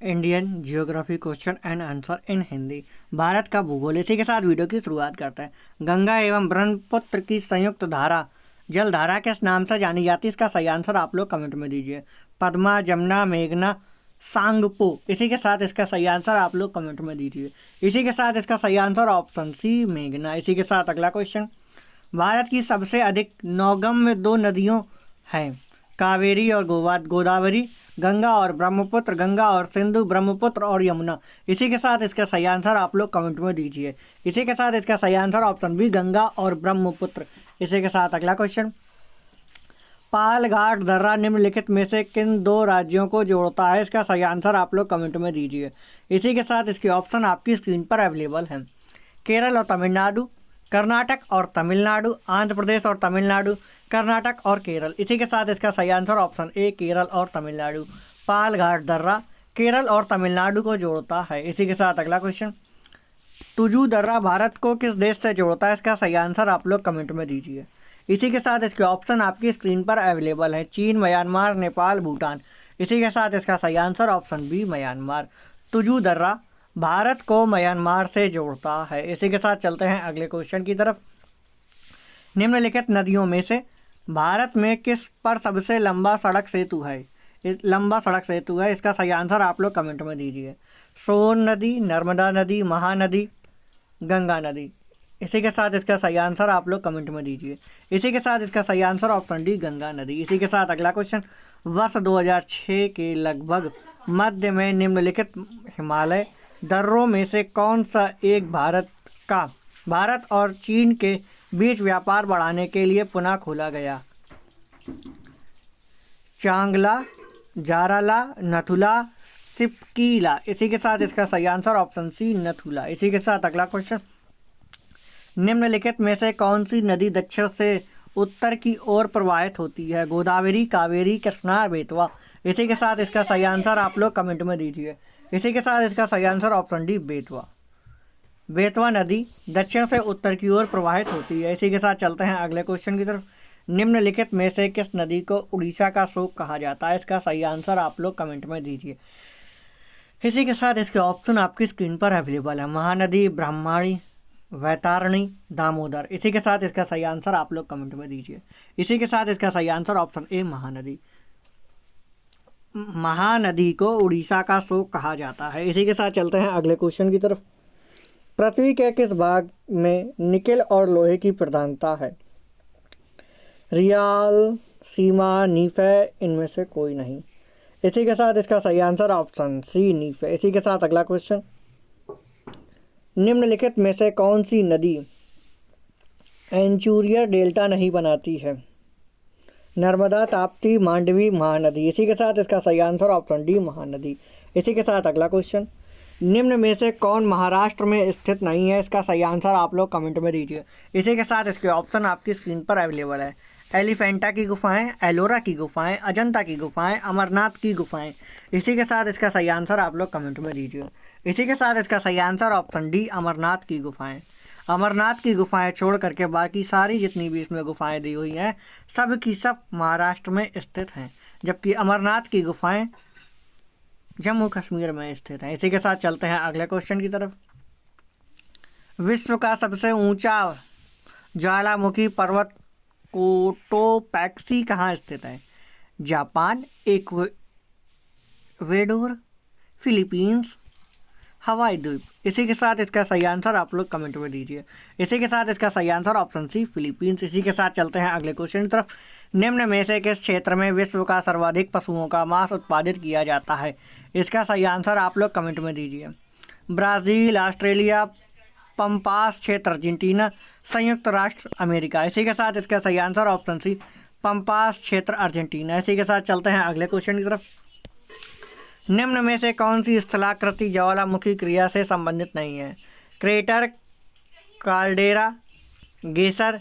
Indian geography question and answer in Hindi. Bharat का भूगोल। इसी के साथ वीडियो की शुरुआत करते हैं। गंगा एवं ब्रह्मपुत्र की संयुक्त धारा जल धारा के नाम से जानी जाती है। इसका सही आंसर आप लोग कमेंट में दीजिए। पद्मा, जमुना, मेघना, सांगपो। इसी के साथ इसका सही आंसर आप लोग कमेंट में दीजिए। इसी के साथ इसका सही आंसर ऑप्शन सी मेघना। इसी के साथ अगला क्वेश्चन। भारत की सबसे अधिक नौगम्य दो नदियों हैं कावेरी और गोदावरी, गंगा और ब्रह्मपुत्र, गंगा और सिंधु, ब्रह्मपुत्र और यमुना। इसी के साथ इसका सही आंसर आप लोग कमेंट में दीजिए। इसी के साथ इसका सही आंसर ऑप्शन बी गंगा और ब्रह्मपुत्र। इसी के साथ अगला क्वेश्चन। पाल घाट दर्रा निम्नलिखित में से किन दो राज्यों को जोड़ता है? इसका सही आंसर आप लोग कमेंट में दीजिए। इसी के साथ इसके ऑप्शन आपकी स्क्रीन पर अवेलेबल हैं। केरल और तमिलनाडु, कर्नाटक और तमिलनाडु, आंध्र प्रदेश और तमिलनाडु, कर्नाटक और केरल। इसी के साथ इसका सही आंसर ऑप्शन ए केरल और तमिलनाडु। पाल घाट दर्रा केरल और तमिलनाडु को जोड़ता है। इसी के साथ अगला क्वेश्चन। तुजू दर्रा भारत को किस देश से जोड़ता है? इसका सही आंसर आप लोग कमेंट में दीजिए। इसी के साथ इसके ऑप्शन आपकी स्क्रीन पर अवेलेबल है। चीन, म्यांमार, नेपाल, भूटान। इसी के साथ इसका सही answer option B Myanmar. Tuju दर्रा भारत को म्यांमार से जोड़ता है। इसी के साथ चलते हैं अगले क्वेश्चन की तरफ। निम्नलिखित नदियों में से भारत में किस पर सबसे लंबा सड़क सेतु है? लंबा सड़क सेतु है। इसका सही आंसर आप लोग कमेंट में दीजिए। सोन नदी, नर्मदा नदी, महानदी, गंगा नदी। इसी के साथ इसका सही आंसर आप लोग कमेंट में दीजिए। इसी के साथ इसका सही आंसर ऑप्शन डी गंगा नदी। इसी के साथ अगला क्वेश्चन। वर्ष 2006 के लगभग मध्य में निम्नलिखित हिमालय दर्रों में से कौन सा एक भारत और चीन के बीच व्यापार बढ़ाने के लिए पुनः खोला गया? चांगला, जाराला, नथुला, सिपकीला। इसी के साथ इसका सही आंसर ऑप्शन सी नथुला। इसी के साथ अगला क्वेश्चन। निम्नलिखित में से कौन सी नदी दक्षिण से उत्तर की ओर प्रवाहित होती है? गोदावरी, कावेरी, कृष्णा, बेतवा। इसी के साथ इसका सही आंसर आप लोग कमेंट में दीजिए। इसी के साथ इसका सही answer option D Betwa. Betwa नदी दक्षिण से उत्तर की ओर प्रवाहित होती है। इसी के साथ चलते हैं अगले क्वेश्चन की तरफ। निम्नलिखित में से किस नदी को उड़ीसा का शोक कहा जाता है? इसका सही आंसर आप लोग कमेंट में दीजिए। इसी के साथ इसके ऑप्शन आपकी स्क्रीन पर अवेलेबल है। महानदी, ब्रह्मणी, वैतरणी, दामोदर। इसी के साथ इसका सही आंसर आप लोग कमेंट में दीजिए। इसी के साथ इसका सही answer option A Mahanadi. Mahanadi को उड़ीसा का शोक कहा जाता है। इसी के साथ चलते हैं अगले क्वेश्चन की तरफ। पृथ्वी के किस भाग में निकेल और लोहे की प्रधानता है? रियाल, सीमा, नीफे, इनमें से कोई नहीं। इसी के साथ इसका सही आंसर ऑप्शन सी नीफे। इसी के साथ अगला क्वेश्चन। निम्नलिखित में से कौन सी नदी एंचूरियर डेल्टा नहीं बनाती है? नर्मदा, ताप्ती, मांडवी, महानदी। इसी के साथ इसका सही आंसर ऑप्शन डी महानदी। इसी के साथ अगला क्वेश्चन। निम्न में से कौन महाराष्ट्र में स्थित नहीं है? इसका सही आंसर आप लोग कमेंट में दीजिए। इसी के साथ इसके ऑप्शन आपकी स्क्रीन पर अवेलेबल है। एलिफेंटा की गुफाएं, एलोरा की गुफाएं, अजंता की गुफाएं, अमरनाथ की गुफाएं। इसी के साथ इसका सही आंसर आप लोग कमेंट में दीजिए। इसी के साथ इसका सही आंसर ऑप्शन डी अमरनाथ की गुफाएं। अमरनाथ की गुफाएं छोड़ करके बाकी सारी जितनी भी इसमें गुफाएं दी हुई हैं सब की सब महाराष्ट्र में स्थित हैं, जबकि अमरनाथ की गुफाएं जम्मू कश्मीर में स्थित हैं। इसी के साथ चलते हैं अगले क्वेश्चन की तरफ। विश्व का सबसे ऊंचा ज्वालामुखी पर्वत कोटोपैक्सी कहाँ स्थित है? जापान, इक्वेडोर, फिलीपींस, हवाई द्वीप। इसी के साथ इसका सही आंसर आप लोग कमेंट में दीजिए। इसी के साथ इसका सही आंसर ऑप्शन सी फिलीपींस। इसी के साथ चलते हैं अगले क्वेश्चन की तरफ। निम्न में से किस क्षेत्र में विश्व का सर्वाधिक पशुओं का मांस उत्पादित किया जाता है? इसका सही आंसर आप लोग कमेंट में दीजिए। ब्राज़ील, ऑस्ट्रेलिया, पंपास क्षेत्र, अर्जेंटीना, संयुक्त राष्ट्र अमेरिका। इसी के साथ इसका सही आंसर ऑप्शन सी पंपास क्षेत्र, अर्जेंटीना। इसी के साथ चलते हैं अगले क्वेश्चन की तरफ। निम्न में से कौन सी स्थलाकृति ज्वालामुखी क्रिया से संबंधित नहीं है? Crater, caldera, geyser,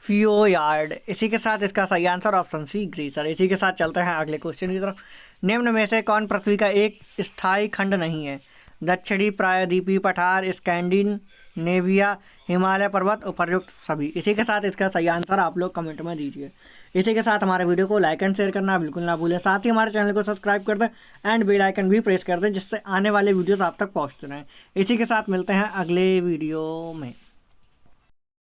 fjord. इसी के साथ इसका सही आंसर ऑप्शन सी ग्लेशियर। इसी के साथ चलते हैं अगले क्वेश्चन की तरफ। निम्न में से कौन पृथ्वी का एक स्थायी खंड नहीं है? दक्षिणी प्रायद्वीपीय पठार, स्कैंडिनेविया, हिमालय पर्वत, उपर्युक्त सभी। इसी के साथ इसका सही आंसर आप लोग कमेंट में दीजिए। इसी के साथ हमारे वीडियो को लाइक एंड शेयर करना बिल्कुल ना भूलें। साथ ही हमारे चैनल को सब्सक्राइब कर दें एंड बेल आइकन भी प्रेस कर दें, जिससे आने वाले वीडियोस आप तक पहुंचते रहें। इसी के साथ मिलते हैं अगले वीडियो में।